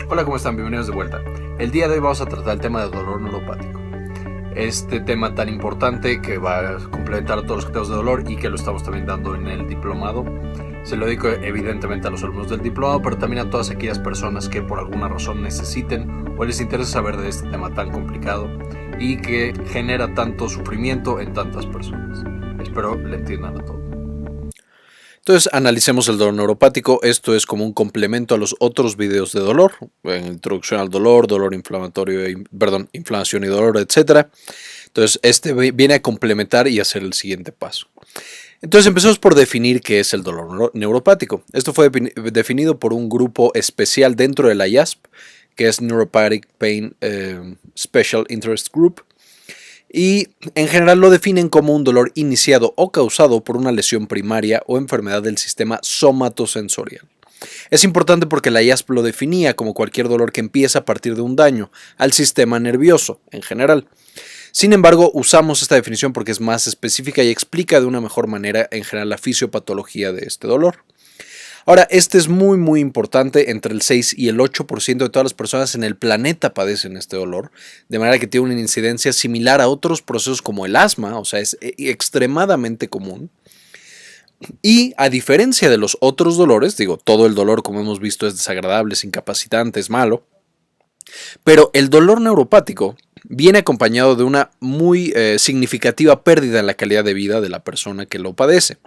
Hola, ¿cómo están? Bienvenidos de vuelta. El día de hoy vamos a tratar el tema del dolor neuropático. Este tema tan importante que va a complementar a todos los criterios de dolor y que lo estamos también dando en el diplomado. Se lo dedico evidentemente a los alumnos del diplomado, pero también a todas aquellas personas que por alguna razón necesiten o les interesa saber de este tema tan complicado y que genera tanto sufrimiento en tantas personas. Espero le entiendan a todos. Entonces analicemos el dolor neuropático. Esto es como un complemento a los otros videos de dolor, en introducción al dolor, dolor inflamatorio, inflamación y dolor, etc. Entonces este viene a complementar y hacer el siguiente paso. Entonces empezamos por definir qué es el dolor neuropático. Esto fue definido por un grupo especial dentro de la IASP, que es Neuropathic Pain Special Interest Group. Y en general lo definen como un dolor iniciado o causado por una lesión primaria o enfermedad del sistema somatosensorial. Es importante porque la IASP lo definía como cualquier dolor que empieza a partir de un daño al sistema nervioso en general. Sin embargo, usamos esta definición porque es más específica y explica de una mejor manera en general la fisiopatología de este dolor. Ahora, este es muy importante. Entre el 6 y el 8% de todas las personas en el planeta padecen este dolor, de manera que tiene una incidencia similar a otros procesos como el asma, o sea, es extremadamente común. Y a diferencia de los otros dolores, todo el dolor, como hemos visto, es desagradable, es incapacitante, es malo, pero el dolor neuropático viene acompañado de una muy significativa pérdida en la calidad de vida de la persona que lo padece.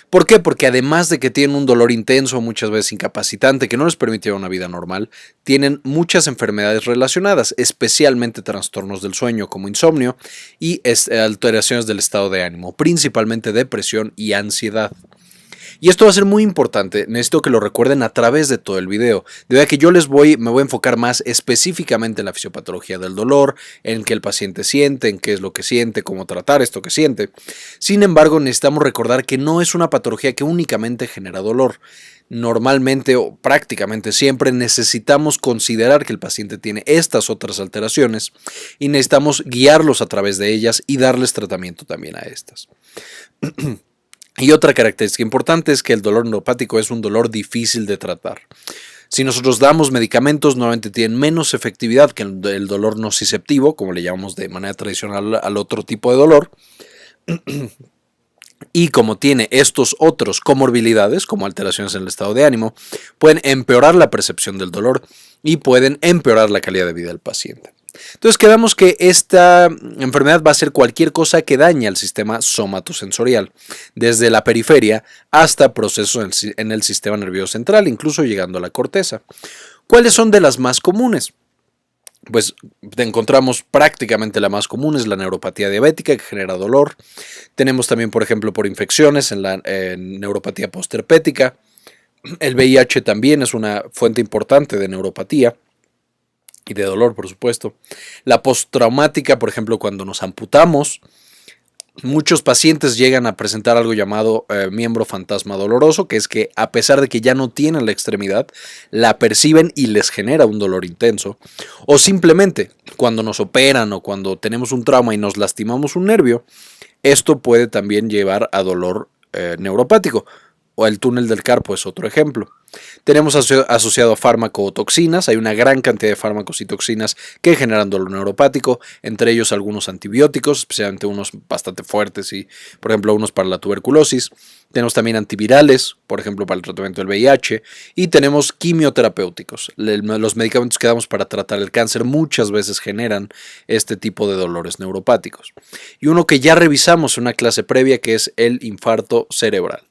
¿Por qué? Porque además de que tienen un dolor intenso, muchas veces incapacitante, que no les permite llevar una vida normal, tienen muchas enfermedades relacionadas, especialmente trastornos del sueño como insomnio y alteraciones del estado de ánimo, principalmente depresión y ansiedad. Y esto va a ser muy importante, necesito que lo recuerden a través de todo el video, de verdad que yo me voy a enfocar más específicamente en la fisiopatología del dolor, en qué el paciente siente, en qué es lo que siente, cómo tratar esto que siente. Sin embargo, necesitamos recordar que no es una patología que únicamente genera dolor. Normalmente o prácticamente siempre necesitamos considerar que el paciente tiene estas otras alteraciones y necesitamos guiarlos a través de ellas y darles tratamiento también a estas. Y otra característica importante es que el dolor neuropático es un dolor difícil de tratar. Si nosotros damos medicamentos, normalmente tienen menos efectividad que el dolor nociceptivo, como le llamamos de manera tradicional al otro tipo de dolor. Y como tiene estos otros comorbilidades, como alteraciones en el estado de ánimo, pueden empeorar la percepción del dolor y pueden empeorar la calidad de vida del paciente. Entonces quedamos que esta enfermedad va a ser cualquier cosa que dañe al sistema somatosensorial, desde la periferia hasta procesos en el sistema nervioso central, incluso llegando a la corteza. ¿Cuáles son de las más comunes? Pues encontramos prácticamente la más común, es la neuropatía diabética que genera dolor. Tenemos también, por ejemplo, por infecciones en la neuropatía postherpética. El VIH también es una fuente importante de neuropatía y de dolor, por supuesto. La postraumática, por ejemplo, cuando nos amputamos, muchos pacientes llegan a presentar algo llamado miembro fantasma doloroso, que es que a pesar de que ya no tienen la extremidad, la perciben y les genera un dolor intenso. O simplemente cuando nos operan o cuando tenemos un trauma y nos lastimamos un nervio, esto puede también llevar a dolor neuropático. O el túnel del carpo es otro ejemplo. Tenemos asociado a fármacotoxinas, hay una gran cantidad de fármacos y toxinas que generan dolor neuropático, entre ellos algunos antibióticos, especialmente unos bastante fuertes y, por ejemplo, unos para la tuberculosis. Tenemos también antivirales, por ejemplo, para el tratamiento del VIH, y tenemos quimioterapéuticos. Los medicamentos que damos para tratar el cáncer muchas veces generan este tipo de dolores neuropáticos. Y uno que ya revisamos en una clase previa, que es el infarto cerebral.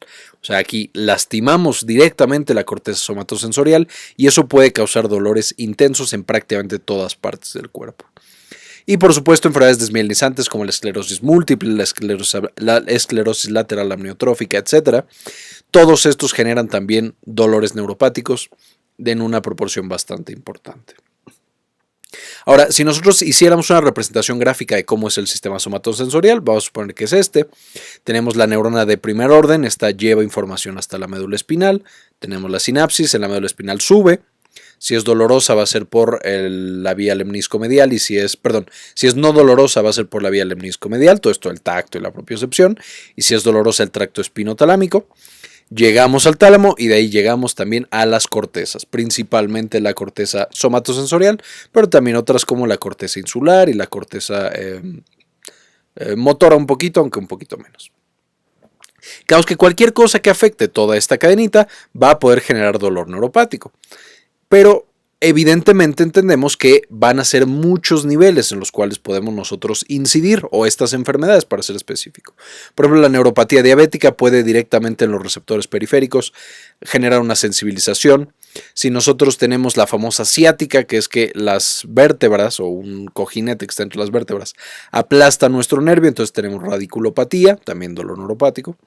O sea, aquí lastimamos directamente la corteza somatosensorial y eso puede causar dolores intensos en prácticamente todas partes del cuerpo. Y por supuesto enfermedades desmielinizantes como la esclerosis múltiple, la esclerosis lateral amniotrófica, etc. Todos estos generan también dolores neuropáticos en una proporción bastante importante. Ahora, si nosotros hiciéramos una representación gráfica de cómo es el sistema somatosensorial, vamos a suponer que es este. Tenemos la neurona de primer orden, esta lleva información hasta la médula espinal. Tenemos la sinapsis, en la médula espinal sube. Si es dolorosa va a ser por la vía lemnisco-medial y si es no dolorosa va a ser por la vía lemnisco-medial, todo esto el tacto y la propiocepción. Y si es dolorosa el tracto espinotalámico. llegamos al tálamo y de ahí llegamos también a las cortezas, principalmente la corteza somatosensorial, pero también otras como la corteza insular y la corteza motora un poquito, aunque un poquito menos. Claro que cualquier cosa que afecte toda esta cadenita va a poder generar dolor neuropático, pero evidentemente entendemos que van a ser muchos niveles en los cuales podemos nosotros incidir, o estas enfermedades para ser específico. Por ejemplo, la neuropatía diabética puede directamente en los receptores periféricos generar una sensibilización. Si nosotros tenemos la famosa ciática, que es que las vértebras o un cojinete que está entre las vértebras aplasta nuestro nervio, entonces tenemos radiculopatía, también dolor neuropático.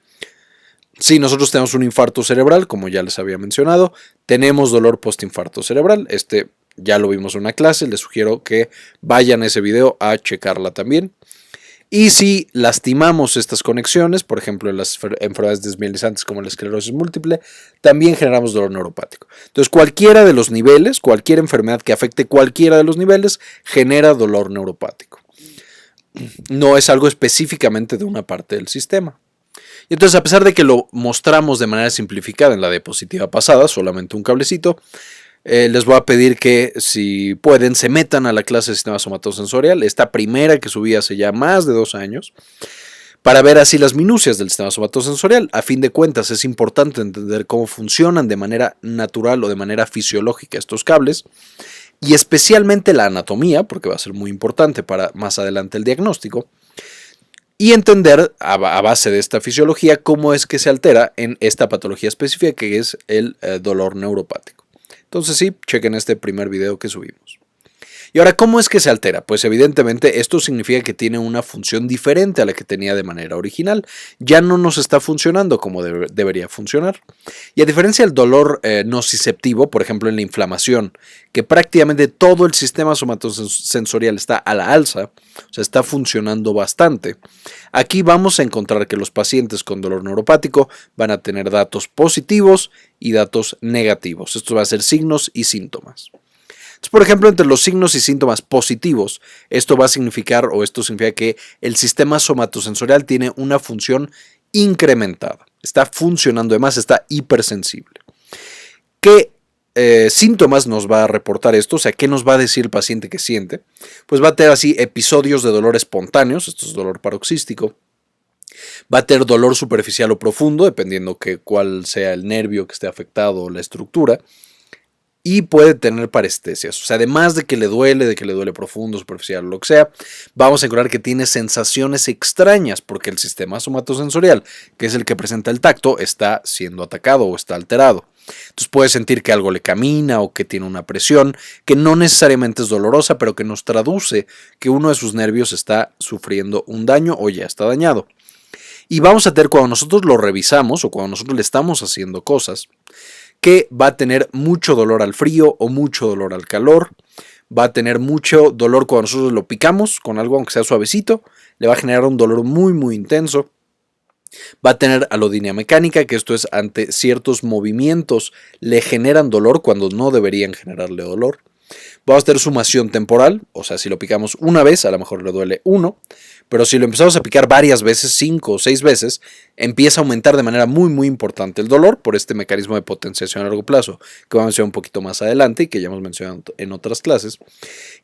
Si nosotros tenemos un infarto cerebral, como ya les había mencionado, tenemos dolor postinfarto cerebral. Ya lo vimos en una clase, les sugiero que vayan a ese video a checarla también. Y si lastimamos estas conexiones, por ejemplo en las enfermedades desmielizantes como la esclerosis múltiple, también generamos dolor neuropático. Entonces cualquiera de los niveles, cualquier enfermedad que afecte cualquiera de los niveles, genera dolor neuropático. No es algo específicamente de una parte del sistema. Y entonces, a pesar de que lo mostramos de manera simplificada en la diapositiva pasada, solamente un cablecito, les voy a pedir que, si pueden, se metan a la clase de sistema somatosensorial, esta primera que subí hace ya más de 2 años, para ver así las minucias del sistema somatosensorial. A fin de cuentas, es importante entender cómo funcionan de manera natural o de manera fisiológica estos cables, y especialmente la anatomía, porque va a ser muy importante para más adelante el diagnóstico, y entender a base de esta fisiología cómo es que se altera en esta patología específica que es el dolor neuropático. Entonces sí, chequen este primer video que subimos. Y ahora, ¿cómo es que se altera? Pues evidentemente esto significa que tiene una función diferente a la que tenía de manera original. Ya no nos está funcionando como debería funcionar. Y a diferencia del dolor nociceptivo, por ejemplo en la inflamación, que prácticamente todo el sistema somatosensorial está a la alza, o sea, está funcionando bastante, aquí vamos a encontrar que los pacientes con dolor neuropático van a tener datos positivos y datos negativos. Esto va a ser signos y síntomas. Entonces, por ejemplo, entre los signos y síntomas positivos, esto significa que el sistema somatosensorial tiene una función incrementada. Está funcionando de más, está hipersensible. ¿Qué síntomas nos va a reportar esto? O sea, ¿qué nos va a decir el paciente que siente? Pues va a tener así episodios de dolor espontáneos, esto es dolor paroxístico. Va a tener dolor superficial o profundo, dependiendo cuál sea el nervio que esté afectado o la estructura. Y puede tener parestesias, o sea, además de que le duele profundo, superficial o lo que sea, vamos a encontrar que tiene sensaciones extrañas porque el sistema somatosensorial, que es el que presenta el tacto, está siendo atacado o está alterado. Entonces puede sentir que algo le camina o que tiene una presión que no necesariamente es dolorosa, pero que nos traduce que uno de sus nervios está sufriendo un daño o ya está dañado. Y vamos a tener, cuando nosotros lo revisamos o cuando nosotros le estamos haciendo cosas, que va a tener mucho dolor al frío o mucho dolor al calor, va a tener mucho dolor cuando nosotros lo picamos con algo aunque sea suavecito, le va a generar un dolor muy muy intenso, va a tener alodinia mecánica, que esto es ante ciertos movimientos le generan dolor cuando no deberían generarle dolor. Vamos a tener sumación temporal, o sea, si lo picamos una vez, a lo mejor le duele 1, pero si lo empezamos a picar varias veces, 5 o 6 veces, empieza a aumentar de manera muy muy importante el dolor por este mecanismo de potenciación a largo plazo, que vamos a mencionar un poquito más adelante y que ya hemos mencionado en otras clases,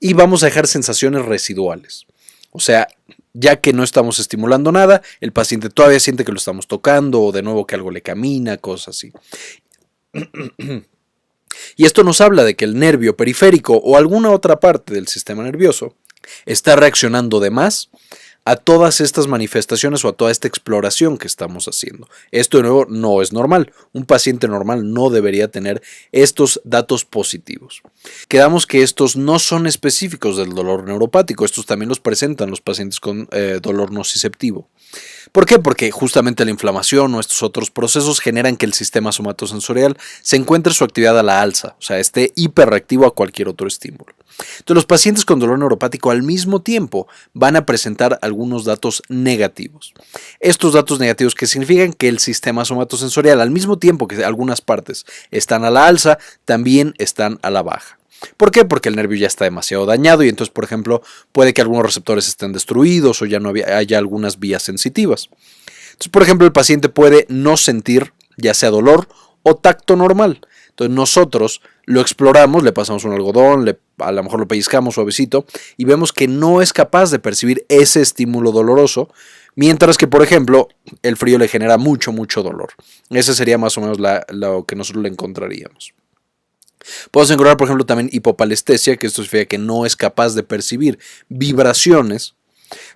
y vamos a dejar sensaciones residuales. O sea, ya que no estamos estimulando nada, el paciente todavía siente que lo estamos tocando o de nuevo que algo le camina, cosas así. Y esto nos habla de que el nervio periférico o alguna otra parte del sistema nervioso está reaccionando de más a todas estas manifestaciones o a toda esta exploración que estamos haciendo. Esto de nuevo no es normal. Un paciente normal no debería tener estos datos positivos. Quedamos que estos no son específicos del dolor neuropático. Estos también los presentan los pacientes con dolor nociceptivo. ¿Por qué? Porque justamente la inflamación o estos otros procesos generan que el sistema somatosensorial se encuentre su actividad a la alza, o sea, esté hiperreactivo a cualquier otro estímulo. Entonces, los pacientes con dolor neuropático al mismo tiempo van a presentar algunos datos negativos. Estos datos negativos que significan que el sistema somatosensorial, al mismo tiempo que algunas partes están a la alza, también están a la baja. ¿Por qué? Porque el nervio ya está demasiado dañado y entonces, por ejemplo, puede que algunos receptores estén destruidos o ya no haya algunas vías sensitivas. Entonces, por ejemplo, el paciente puede no sentir ya sea dolor o tacto normal. Entonces nosotros lo exploramos, le pasamos un algodón, a lo mejor lo pellizcamos suavecito y vemos que no es capaz de percibir ese estímulo doloroso, mientras que, por ejemplo, el frío le genera mucho dolor. Ese sería más o menos lo que nosotros le encontraríamos. Podemos encontrar, por ejemplo, también hipopalestesia, que esto significa que no es capaz de percibir vibraciones.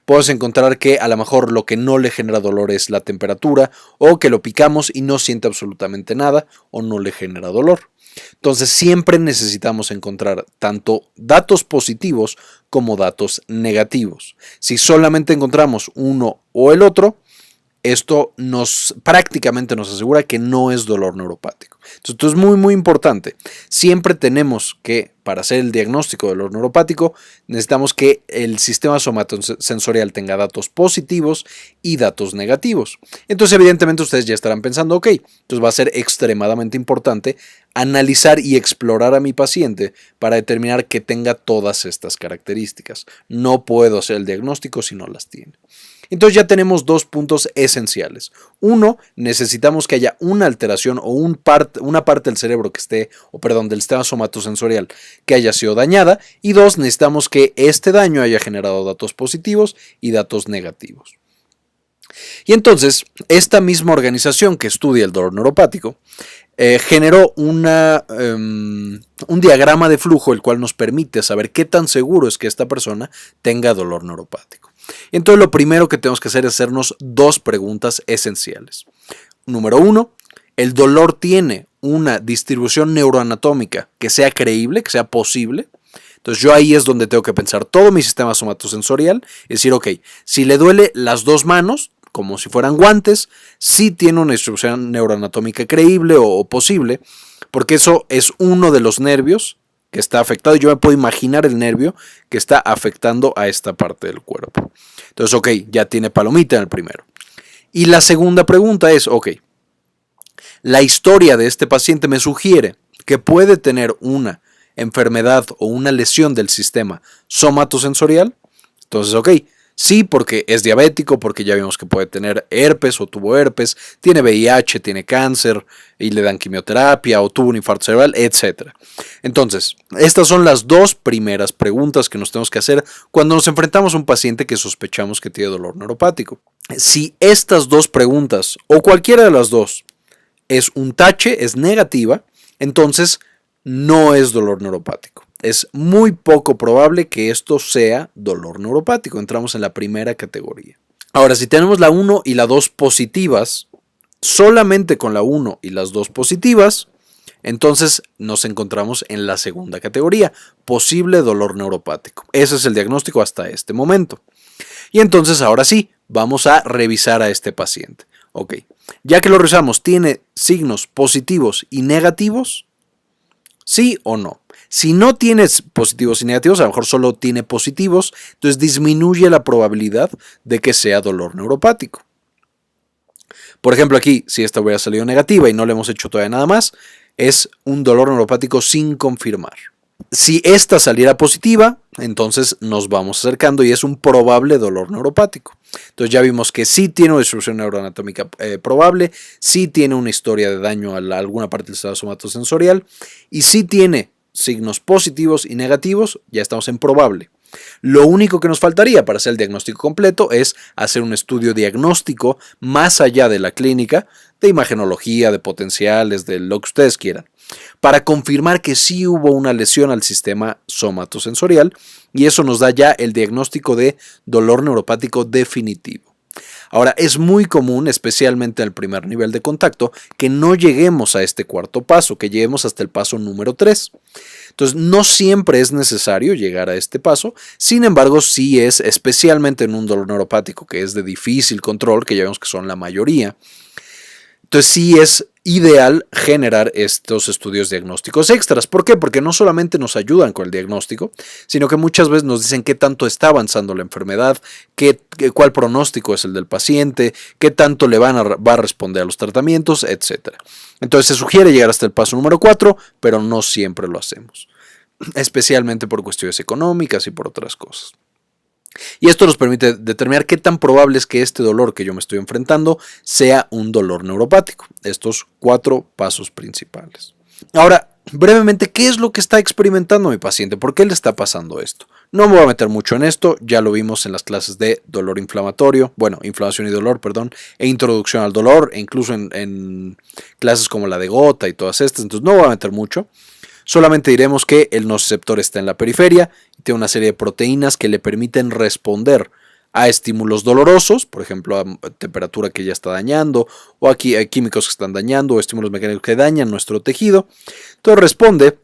Podemos encontrar que a lo mejor lo que no le genera dolor es la temperatura, o que lo picamos y no siente absolutamente nada, o no le genera dolor. Entonces siempre necesitamos encontrar tanto datos positivos como datos negativos. Si solamente encontramos uno o el otro, esto prácticamente nos asegura que no es dolor neuropático. Entonces, esto es muy importante. Siempre tenemos que, para hacer el diagnóstico de dolor neuropático, necesitamos que el sistema somatosensorial tenga datos positivos y datos negativos. Entonces, evidentemente, ustedes ya estarán pensando, ok, entonces va a ser extremadamente importante analizar y explorar a mi paciente para determinar que tenga todas estas características. No puedo hacer el diagnóstico si no las tiene. Entonces ya tenemos dos puntos esenciales. Uno, necesitamos que haya una alteración o una parte del cerebro del sistema somatosensorial que haya sido dañada. Y dos, necesitamos que este daño haya generado datos positivos y datos negativos. Y entonces, esta misma organización que estudia el dolor neuropático generó un diagrama de flujo, el cual nos permite saber qué tan seguro es que esta persona tenga dolor neuropático. Entonces lo primero que tenemos que hacer es hacernos dos preguntas esenciales. Número uno, ¿el dolor tiene una distribución neuroanatómica que sea creíble, que sea posible? Entonces yo ahí es donde tengo que pensar todo mi sistema somatosensorial, es decir, ok, si le duele las dos manos, como si fueran guantes, sí tiene una distribución neuroanatómica creíble o posible, porque eso es uno de los nervios que está afectado. Yo me puedo imaginar el nervio que está afectando a esta parte del cuerpo. Entonces, ok, ya tiene palomita en el primero. Y la segunda pregunta es, ok, la historia de este paciente me sugiere que puede tener una enfermedad o una lesión del sistema somatosensorial. Entonces, ok, sí, porque es diabético, porque ya vimos que puede tener herpes o tuvo herpes, tiene VIH, tiene cáncer y le dan quimioterapia o tuvo un infarto cerebral, etc. Entonces, estas son las dos primeras preguntas que nos tenemos que hacer cuando nos enfrentamos a un paciente que sospechamos que tiene dolor neuropático. Si estas dos preguntas o cualquiera de las dos es un tache, es negativa, entonces no es dolor neuropático. Es muy poco probable que esto sea dolor neuropático. Entramos en la primera categoría. Ahora, si tenemos la 1 y la 2 positivas, solamente con la 1 y las 2 positivas, entonces nos encontramos en la segunda categoría, posible dolor neuropático. Ese es el diagnóstico hasta este momento. Y entonces ahora sí, vamos a revisar a este paciente. Ok, ya que lo revisamos, ¿tiene signos positivos y negativos? ¿Sí o no? Si no tienes positivos y negativos, a lo mejor solo tiene positivos, entonces disminuye la probabilidad de que sea dolor neuropático. Por ejemplo, aquí, si esta hubiera salido negativa y no le hemos hecho todavía nada más, es un dolor neuropático sin confirmar. Si esta saliera positiva, entonces nos vamos acercando y es un probable dolor neuropático. Entonces ya vimos que sí tiene una distribución neuroanatómica probable, sí tiene una historia de daño a alguna parte del sistema somatosensorial y sí tiene signos positivos y negativos, ya estamos en probable. Lo único que nos faltaría para hacer el diagnóstico completo es hacer un estudio diagnóstico más allá de la clínica, de imagenología, de potenciales, de lo que ustedes quieran, para confirmar que sí hubo una lesión al sistema somatosensorial y eso nos da ya el diagnóstico de dolor neuropático definitivo. Ahora, es muy común, especialmente en el primer nivel de contacto, que no lleguemos a este cuarto paso, que lleguemos hasta el paso número 3. Entonces, no siempre es necesario llegar a este paso, sin embargo, sí es, especialmente en un dolor neuropático que es de difícil control, que ya vemos que son la mayoría. Entonces, sí es ideal generar estos estudios diagnósticos extras. ¿Por qué? Porque no solamente nos ayudan con el diagnóstico, sino que muchas veces nos dicen qué tanto está avanzando la enfermedad, cuál pronóstico es el del paciente, qué tanto va a responder a los tratamientos, etc. Entonces se sugiere llegar hasta el paso número 4, pero no siempre lo hacemos, especialmente por cuestiones económicas y por otras cosas. Y esto nos permite determinar qué tan probable es que este dolor que yo me estoy enfrentando sea un dolor neuropático. Estos 4 pasos principales. Ahora, brevemente, ¿qué es lo que está experimentando mi paciente? ¿Por qué le está pasando esto? No me voy a meter mucho en esto, ya lo vimos en las clases de dolor inflamatorio, inflamación y dolor, e introducción al dolor, e incluso en clases como la de gota y todas estas, entonces no voy a meter mucho. Solamente diremos que el nociceptor está en la periferia y tiene una serie de proteínas que le permiten responder a estímulos dolorosos, por ejemplo, a temperatura que ya está dañando, o aquí hay químicos que están dañando, o estímulos mecánicos que dañan nuestro tejido. Entonces responde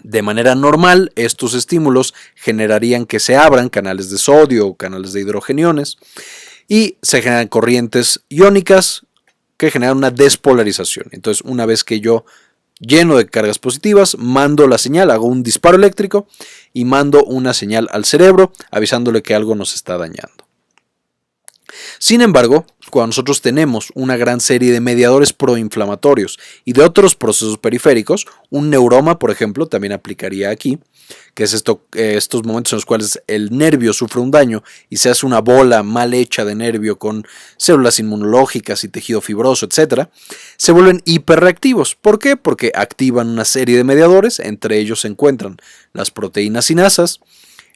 de manera normal. Estos estímulos generarían que se abran canales de sodio o canales de hidrogeniones y se generan corrientes iónicas que generan una despolarización. Entonces, una vez que yo lleno de cargas positivas, mando la señal, hago un disparo eléctrico y mando una señal al cerebro avisándole que algo nos está dañando. Sin embargo, cuando nosotros tenemos una gran serie de mediadores proinflamatorios y de otros procesos periféricos, un neuroma, por ejemplo, también aplicaría aquí, que es estos momentos en los cuales el nervio sufre un daño y se hace una bola mal hecha de nervio con células inmunológicas y tejido fibroso, etc., se vuelven hiperreactivos. ¿Por qué? Porque activan una serie de mediadores, entre ellos se encuentran las proteínas sinasas.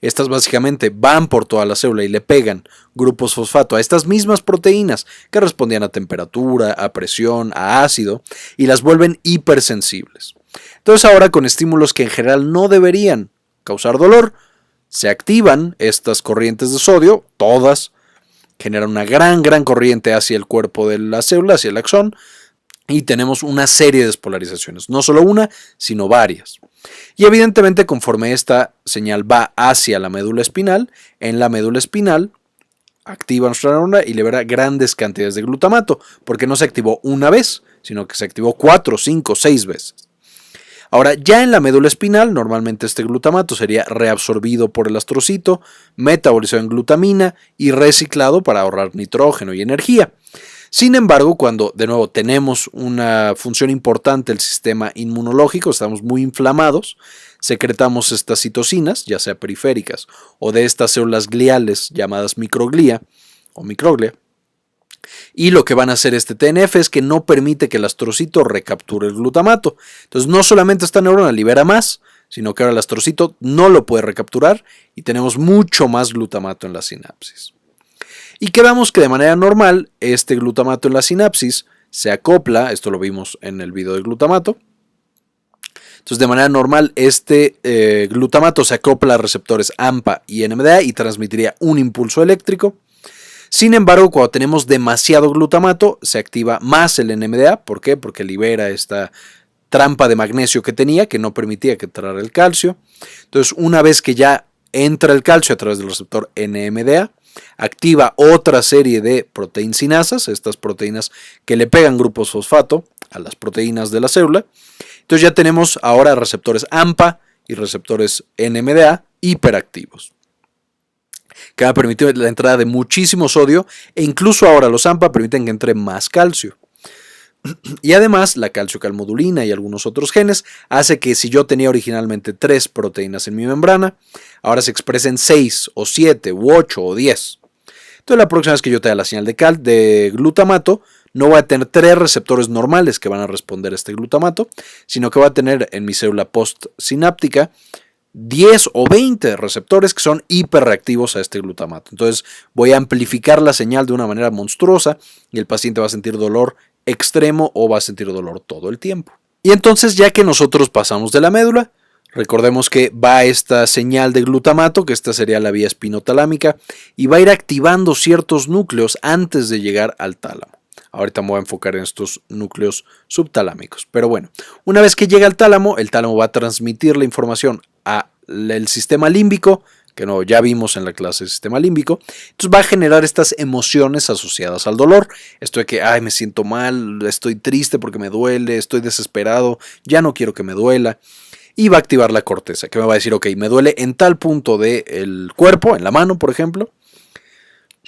Estas básicamente van por toda la célula y le pegan grupos fosfato a estas mismas proteínas que respondían a temperatura, a presión, a ácido, y las vuelven hipersensibles. Entonces ahora, con estímulos que en general no deberían causar dolor, se activan estas corrientes de sodio, todas generan una gran corriente hacia el cuerpo de la célula, hacia el axón, y tenemos una serie de despolarizaciones, no solo una, sino varias. Y evidentemente, conforme esta señal va hacia la médula espinal, en la médula espinal activa nuestra neurona y libera grandes cantidades de glutamato, porque no se activó una vez, sino que se activó 4, 5, 6 veces. Ahora, ya en la médula espinal, normalmente este glutamato sería reabsorbido por el astrocito, metabolizado en glutamina y reciclado para ahorrar nitrógeno y energía. Sin embargo, cuando de nuevo tenemos una función importante del sistema inmunológico, estamos muy inflamados, secretamos estas citocinas, ya sea periféricas o de estas células gliales llamadas microglia o microglia, y lo que van a hacer este TNF es que no permite que el astrocito recapture el glutamato. Entonces, no solamente esta neurona libera más, sino que ahora el astrocito no lo puede recapturar y tenemos mucho más glutamato en la sinapsis. Y quedamos que de manera normal este glutamato en la sinapsis se acopla, esto lo vimos en el video del glutamato. Entonces, de manera normal este glutamato se acopla a receptores AMPA y NMDA y transmitiría un impulso eléctrico. Sin embargo, cuando tenemos demasiado glutamato se activa más el NMDA. ¿Por qué? Porque libera esta trampa de magnesio que tenía, que no permitía que entrara el calcio. Entonces, una vez que ya entra el calcio a través del receptor NMDA, activa otra serie de proteinsinasas, estas proteínas que le pegan grupos fosfato a las proteínas de la célula. Entonces ya tenemos ahora receptores AMPA y receptores NMDA hiperactivos, que va a permitir la entrada de muchísimo sodio, e incluso ahora los AMPA permiten que entre más calcio. Y además la calciocalmodulina y algunos otros genes hace que si yo tenía originalmente 3 proteínas en mi membrana, ahora se expresen 6 o 7 u 8 o 10. Entonces la próxima vez que yo tenga la señal de glutamato, no voy a tener 3 receptores normales que van a responder a este glutamato, sino que voy a tener en mi célula postsináptica 10 o 20 receptores que son hiperreactivos a este glutamato. Entonces voy a amplificar la señal de una manera monstruosa y el paciente va a sentir dolor extremo o va a sentir dolor todo el tiempo. Y entonces, ya que nosotros pasamos de la médula, recordemos que va esta señal de glutamato, que esta sería la vía espinotalámica, y va a ir activando ciertos núcleos antes de llegar al tálamo. Ahorita me voy a enfocar en estos núcleos subtalámicos. Pero bueno, una vez que llega al tálamo, el tálamo va a transmitir la información al sistema límbico, que no, ya vimos en la clase del sistema límbico. Entonces va a generar estas emociones asociadas al dolor. Esto de que, me siento mal, estoy triste porque me duele, estoy desesperado, ya no quiero que me duela. Y va a activar la corteza, que me va a decir, ok, me duele en tal punto del cuerpo, en la mano, por ejemplo.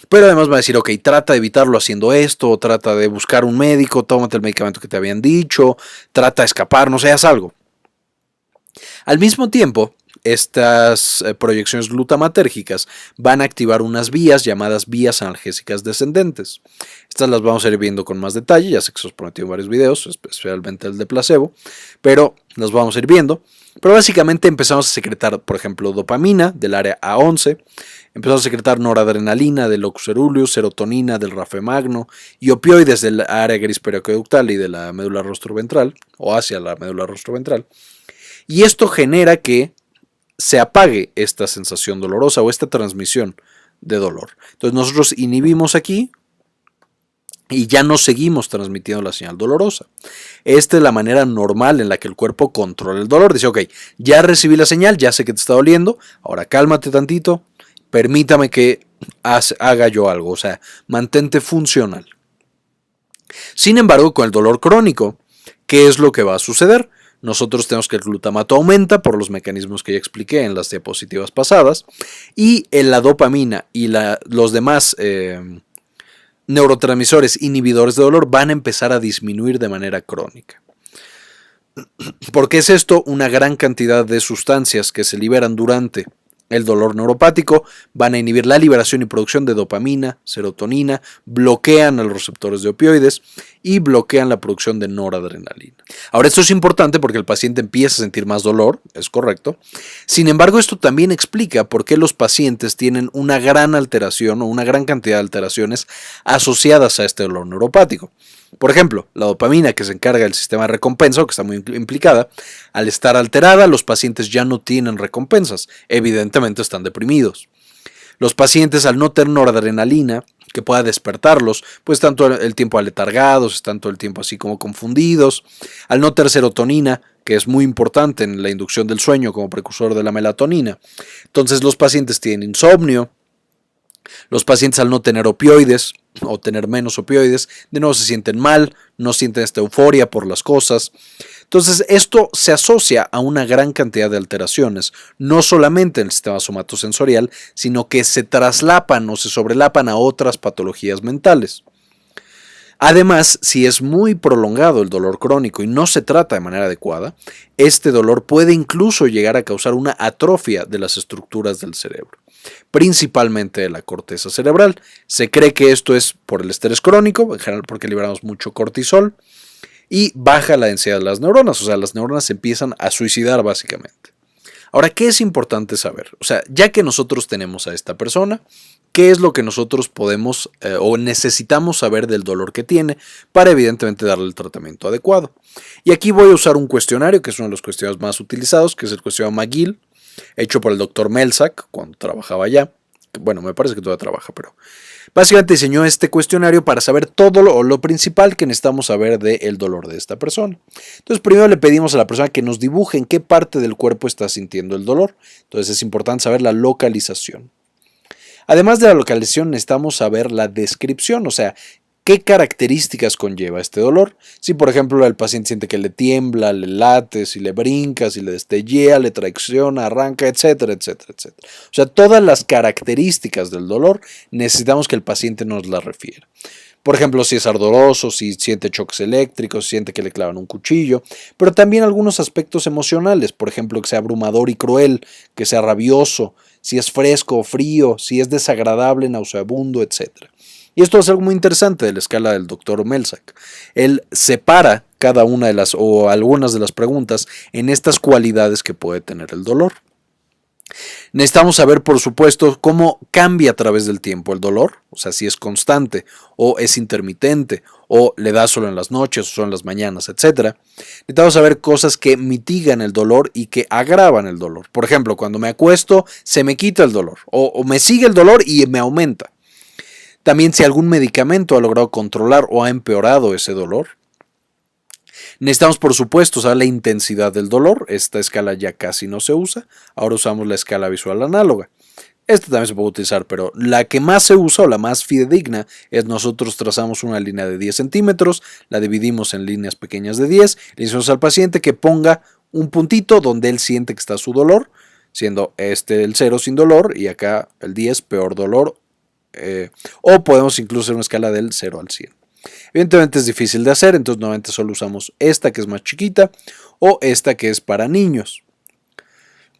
Pero además va a decir, ok, trata de evitarlo haciendo esto, trata de buscar un médico, tómate el medicamento que te habían dicho, trata de escapar, no sé, haz algo. Al mismo tiempo, estas proyecciones glutamatérgicas van a activar unas vías llamadas vías analgésicas descendentes. Estas las vamos a ir viendo con más detalle, ya sé que se os prometió en varios videos, especialmente el de placebo, pero las vamos a ir viendo. Pero básicamente empezamos a secretar, por ejemplo, dopamina del área A11, empezamos a secretar noradrenalina del locus coeruleus, serotonina del rafemagno y opioides del área gris periaqueductal y de la médula rostroventral, o hacia la médula rostroventral. Y esto genera que se apague esta sensación dolorosa o esta transmisión de dolor. Entonces nosotros inhibimos aquí y ya no seguimos transmitiendo la señal dolorosa. Esta es la manera normal en la que el cuerpo controla el dolor. Dice, ok, ya recibí la señal, ya sé que te está doliendo, ahora cálmate tantito, permítame que haga yo algo, o sea, mantente funcional. Sin embargo, con el dolor crónico, ¿qué es lo que va a suceder? Nosotros tenemos que el glutamato aumenta por los mecanismos que ya expliqué en las diapositivas pasadas y la dopamina y los demás neurotransmisores inhibidores de dolor van a empezar a disminuir de manera crónica. ¿Por qué es esto? Una gran cantidad de sustancias que se liberan durante el dolor neuropático van a inhibir la liberación y producción de dopamina, serotonina, bloquean a los receptores de opioides y bloquean la producción de noradrenalina. Ahora, esto es importante porque el paciente empieza a sentir más dolor, es correcto. Sin embargo, esto también explica por qué los pacientes tienen una gran alteración o una gran cantidad de alteraciones asociadas a este dolor neuropático. Por ejemplo, la dopamina, que se encarga del sistema de recompensa, o que está muy implicada, al estar alterada, los pacientes ya no tienen recompensas, evidentemente están deprimidos. Los pacientes, al no tener noradrenalina, que pueda despertarlos, pues están todo el tiempo aletargados, están todo el tiempo así como confundidos. Al no tener serotonina, que es muy importante en la inducción del sueño como precursor de la melatonina, entonces los pacientes tienen insomnio. Los pacientes, al no tener opioides o tener menos opioides, de nuevo se sienten mal, no sienten esta euforia por las cosas. Entonces, esto se asocia a una gran cantidad de alteraciones, no solamente en el sistema somatosensorial, sino que se traslapan o se sobrelapan a otras patologías mentales. Además, si es muy prolongado el dolor crónico y no se trata de manera adecuada, este dolor puede incluso llegar a causar una atrofia de las estructuras del cerebro, principalmente de la corteza cerebral. Se cree que esto es por el estrés crónico, en general porque liberamos mucho cortisol, y baja la densidad de las neuronas, o sea, las neuronas se empiezan a suicidar básicamente. Ahora, ¿qué es importante saber? O sea, ya que nosotros tenemos a esta persona, ¿qué es lo que nosotros podemos o necesitamos saber del dolor que tiene para evidentemente darle el tratamiento adecuado? Y aquí voy a usar un cuestionario, que es uno de los cuestionarios más utilizados, que es el cuestionario McGill, hecho por el doctor Melzack cuando trabajaba allá. Bueno, me parece que todavía trabaja, pero básicamente diseñó este cuestionario para saber todo lo principal que necesitamos saber del dolor de esta persona. Entonces, primero le pedimos a la persona que nos dibuje en qué parte del cuerpo está sintiendo el dolor. Entonces, es importante saber la localización. Además de la localización, necesitamos saber la descripción, o sea, ¿qué características conlleva este dolor? Si, por ejemplo, el paciente siente que le tiembla, le late, si le brinca, si le destellea, le tracciona, arranca, etcétera, etcétera, etcétera. O sea, todas las características del dolor necesitamos que el paciente nos las refiera. Por ejemplo, si es ardoroso, si siente choques eléctricos, si siente que le clavan un cuchillo, pero también algunos aspectos emocionales, por ejemplo, que sea abrumador y cruel, que sea rabioso, si es fresco o frío, si es desagradable, nauseabundo, etcétera. Y esto es algo muy interesante de la escala del Dr. Melzack. Él separa cada una de las o algunas de las preguntas en estas cualidades que puede tener el dolor. Necesitamos saber, por supuesto, cómo cambia a través del tiempo el dolor, o sea, si es constante o es intermitente o le da solo en las noches o solo en las mañanas, etc. Necesitamos saber cosas que mitigan el dolor y que agravan el dolor. Por ejemplo, cuando me acuesto se me quita el dolor o me sigue el dolor y me aumenta. También si algún medicamento ha logrado controlar o ha empeorado ese dolor. Necesitamos, por supuesto, saber la intensidad del dolor. Esta escala ya casi no se usa. Ahora usamos la escala visual análoga. Esta también se puede utilizar, pero la que más se usa o la más fidedigna es nosotros trazamos una línea de 10 centímetros, la dividimos en líneas pequeñas de 10, le decimos al paciente que ponga un puntito donde él siente que está su dolor, siendo este el 0 sin dolor y acá el 10 peor dolor. O podemos incluso hacer una escala del 0 al 100. Evidentemente es difícil de hacer, entonces normalmente solo usamos esta que es más chiquita o esta que es para niños.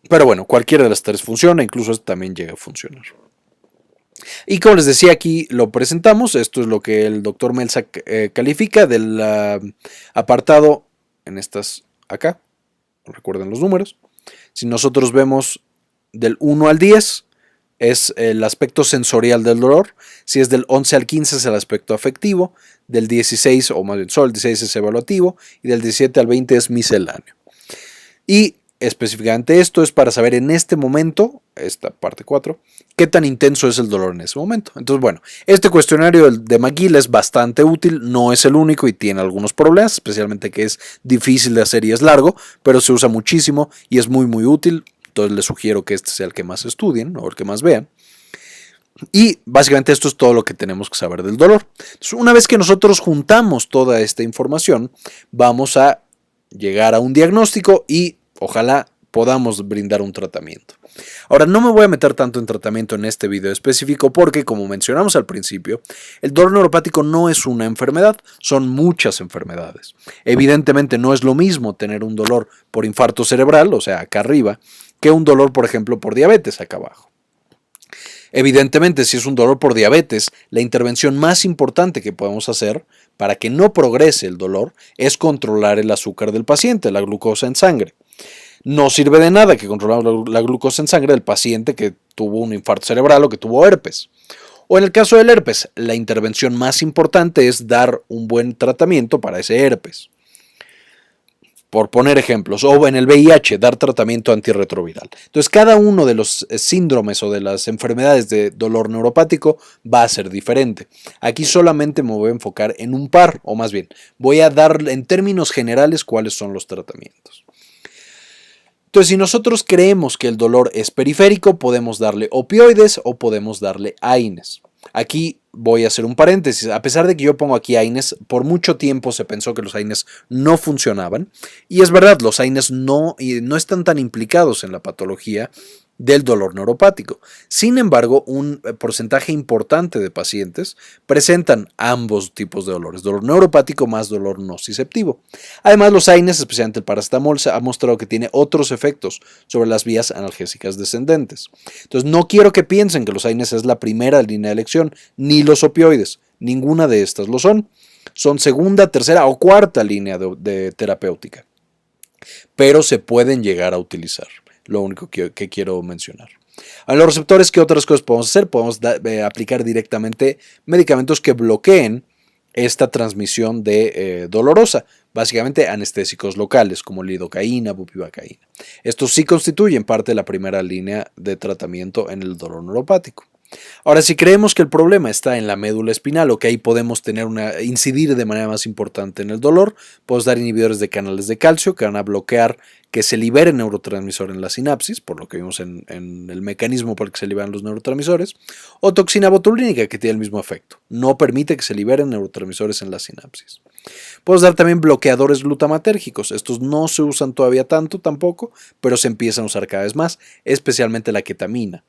Pero bueno, cualquiera de las tres funciona, incluso este también llega a funcionar. Y como les decía, aquí lo presentamos. Esto es lo que el doctor Melza califica del apartado en estas acá. Recuerden los números. Si nosotros vemos del 1 al 10, es el aspecto sensorial del dolor. Si es del 11 al 15 es el aspecto afectivo. Del 16, o más bien solo el 16 es evaluativo. Y del 17 al 20 es misceláneo. Y específicamente esto es para saber en este momento, esta parte 4, qué tan intenso es el dolor en ese momento. Entonces, bueno, este cuestionario de McGill es bastante útil, no es el único y tiene algunos problemas, especialmente que es difícil de hacer y es largo, pero se usa muchísimo y es muy útil. Entonces les sugiero que este sea el que más estudien o el que más vean. Y básicamente esto es todo lo que tenemos que saber del dolor. Entonces, una vez que nosotros juntamos toda esta información, vamos a llegar a un diagnóstico y ojalá podamos brindar un tratamiento. Ahora, no me voy a meter tanto en tratamiento en este video específico porque, como mencionamos al principio, el dolor neuropático no es una enfermedad, son muchas enfermedades. Evidentemente no es lo mismo tener un dolor por infarto cerebral, o sea, acá arriba, que un dolor, por ejemplo, por diabetes acá abajo. Evidentemente, si es un dolor por diabetes, la intervención más importante que podemos hacer para que no progrese el dolor es controlar el azúcar del paciente, la glucosa en sangre. No sirve de nada que controlemos la glucosa en sangre del paciente que tuvo un infarto cerebral o que tuvo herpes. O en el caso del herpes, la intervención más importante es dar un buen tratamiento para ese herpes. Por poner ejemplos, o en el VIH, dar tratamiento antirretroviral. Entonces, cada uno de los síndromes o de las enfermedades de dolor neuropático va a ser diferente. Aquí solamente me voy a enfocar en un par, o más bien, voy a dar en términos generales cuáles son los tratamientos. Entonces, si nosotros creemos que el dolor es periférico, podemos darle opioides o podemos darle AINES. Aquí voy a hacer un paréntesis. A pesar de que yo pongo aquí AINES, por mucho tiempo se pensó que los AINES no funcionaban. Y es verdad, los AINES no están tan implicados en la patología del dolor neuropático. Sin embargo, un porcentaje importante de pacientes presentan ambos tipos de dolores, dolor neuropático más dolor nociceptivo. Además, los AINES, especialmente el paracetamol, se ha mostrado que tiene otros efectos sobre las vías analgésicas descendentes. Entonces, no quiero que piensen que los AINES es la primera línea de elección, ni los opioides. Ninguna de estas lo son. Son segunda, tercera o cuarta línea de terapéutica. Pero se pueden llegar a utilizar. Lo único que quiero mencionar. A los receptores, ¿qué otras cosas podemos hacer? Podemos aplicar directamente medicamentos que bloqueen esta transmisión de dolorosa. Básicamente anestésicos locales como lidocaína, bupivacaína. Estos sí constituyen parte de la primera línea de tratamiento en el dolor neuropático. Ahora, si creemos que el problema está en la médula espinal o que ahí podemos incidir de manera más importante en el dolor, podemos dar inhibidores de canales de calcio que van a bloquear que se libere neurotransmisor en la sinapsis, por lo que vimos en el mecanismo por el que se liberan los neurotransmisores, o toxina botulínica que tiene el mismo efecto, no permite que se liberen neurotransmisores en la sinapsis. Podemos dar también bloqueadores glutamatérgicos, estos no se usan todavía tanto tampoco, pero se empiezan a usar cada vez más, especialmente la ketamina.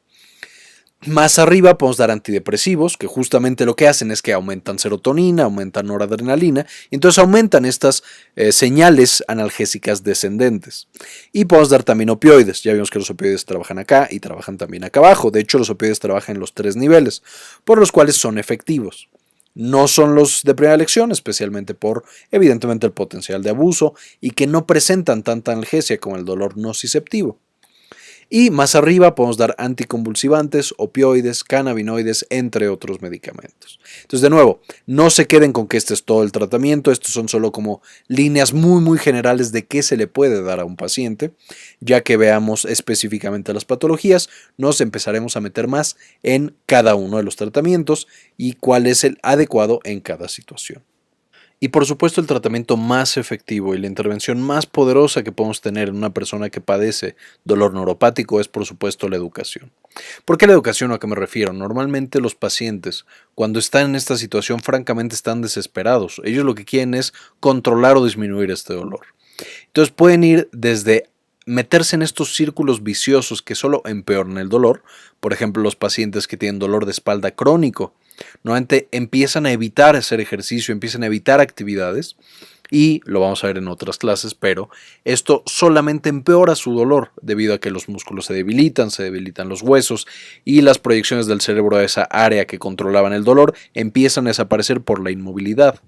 Más arriba podemos dar antidepresivos, que justamente lo que hacen es que aumentan serotonina, aumentan noradrenalina, y entonces aumentan estas señales analgésicas descendentes. Y podemos dar también opioides. Ya vimos que los opioides trabajan acá y trabajan también acá abajo. De hecho, los opioides trabajan en los 3 niveles, por los cuales son efectivos. No son los de primera elección, especialmente por, evidentemente, el potencial de abuso y que no presentan tanta analgesia como el dolor nociceptivo. Y más arriba podemos dar anticonvulsivantes, opioides, cannabinoides, entre otros medicamentos. Entonces, de nuevo, no se queden con que este es todo el tratamiento. Estos son solo como líneas muy generales de qué se le puede dar a un paciente. Ya que veamos específicamente las patologías, nos empezaremos a meter más en cada uno de los tratamientos y cuál es el adecuado en cada situación. Y por supuesto el tratamiento más efectivo y la intervención más poderosa que podemos tener en una persona que padece dolor neuropático es por supuesto la educación. ¿Por qué la educación? ¿A qué me refiero? Normalmente los pacientes cuando están en esta situación francamente están desesperados. Ellos lo que quieren es controlar o disminuir este dolor. Entonces pueden ir desde meterse en estos círculos viciosos que solo empeoran el dolor. Por ejemplo, los pacientes que tienen dolor de espalda crónico. Nuevamente empiezan a evitar hacer ejercicio, empiezan a evitar actividades y lo vamos a ver en otras clases, pero esto solamente empeora su dolor debido a que los músculos se debilitan los huesos y las proyecciones del cerebro a esa área que controlaban el dolor empiezan a desaparecer por la inmovilidad.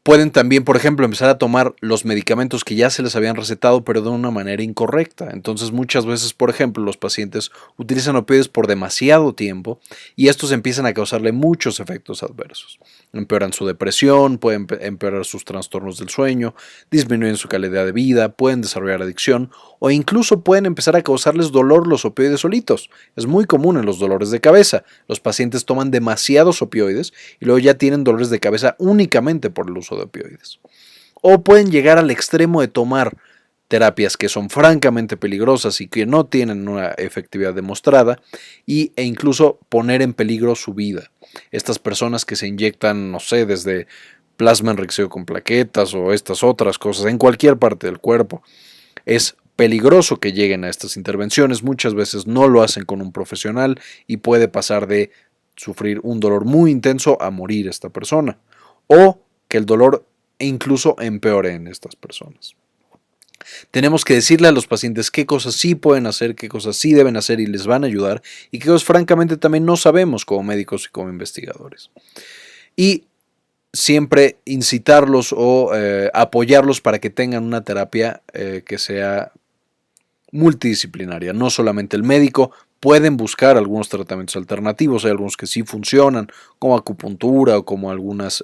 Pueden también, por ejemplo, empezar a tomar los medicamentos que ya se les habían recetado, pero de una manera incorrecta. Entonces, muchas veces, por ejemplo, los pacientes utilizan opioides por demasiado tiempo y estos empiezan a causarle muchos efectos adversos. Empeoran su depresión, pueden empeorar sus trastornos del sueño, disminuyen su calidad de vida, pueden desarrollar adicción o incluso pueden empezar a causarles dolor los opioides solitos. Es muy común en los dolores de cabeza. Los pacientes toman demasiados opioides y luego ya tienen dolores de cabeza únicamente por el uso de opioides. O pueden llegar al extremo de tomar terapias que son francamente peligrosas y que no tienen una efectividad demostrada e incluso poner en peligro su vida. Estas personas que se inyectan, no sé, desde plasma enriquecido con plaquetas o estas otras cosas en cualquier parte del cuerpo, es peligroso que lleguen a estas intervenciones. Muchas veces no lo hacen con un profesional y puede pasar de sufrir un dolor muy intenso a morir esta persona, o que el dolor incluso empeore en estas personas. Tenemos que decirle a los pacientes qué cosas sí pueden hacer, qué cosas sí deben hacer y les van a ayudar, y qué cosas francamente también no sabemos como médicos y como investigadores. Y siempre incitarlos o apoyarlos para que tengan una terapia que sea multidisciplinaria, no solamente el médico. Pueden buscar algunos tratamientos alternativos, hay algunos que sí funcionan, como acupuntura o como algunas,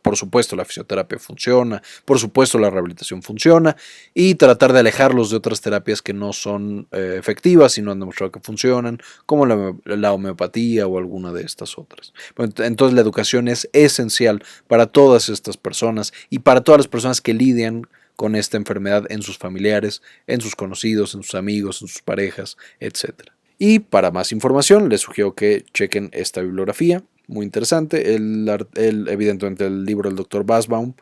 por supuesto la fisioterapia funciona, por supuesto la rehabilitación funciona, y tratar de alejarlos de otras terapias que no son efectivas y no han demostrado que funcionan, como la homeopatía o alguna de estas otras. Entonces la educación es esencial para todas estas personas y para todas las personas que lidian con esta enfermedad en sus familiares, en sus conocidos, en sus amigos, en sus parejas, etc. Y para más información les sugiero que chequen esta bibliografía, muy interesante. Evidentemente el libro del Dr. Basbaum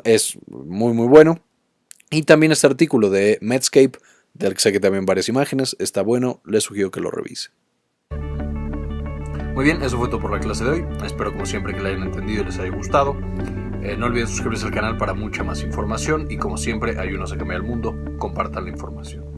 es muy bueno. Y también este artículo de Medscape, del que saqué también varias imágenes, está bueno, les sugiero que lo revise. Muy bien, eso fue todo por la clase de hoy. Espero como siempre que la hayan entendido y les haya gustado. No olviden suscribirse al canal para mucha más información y como siempre, ayúdenos a cambiar el mundo, compartan la información.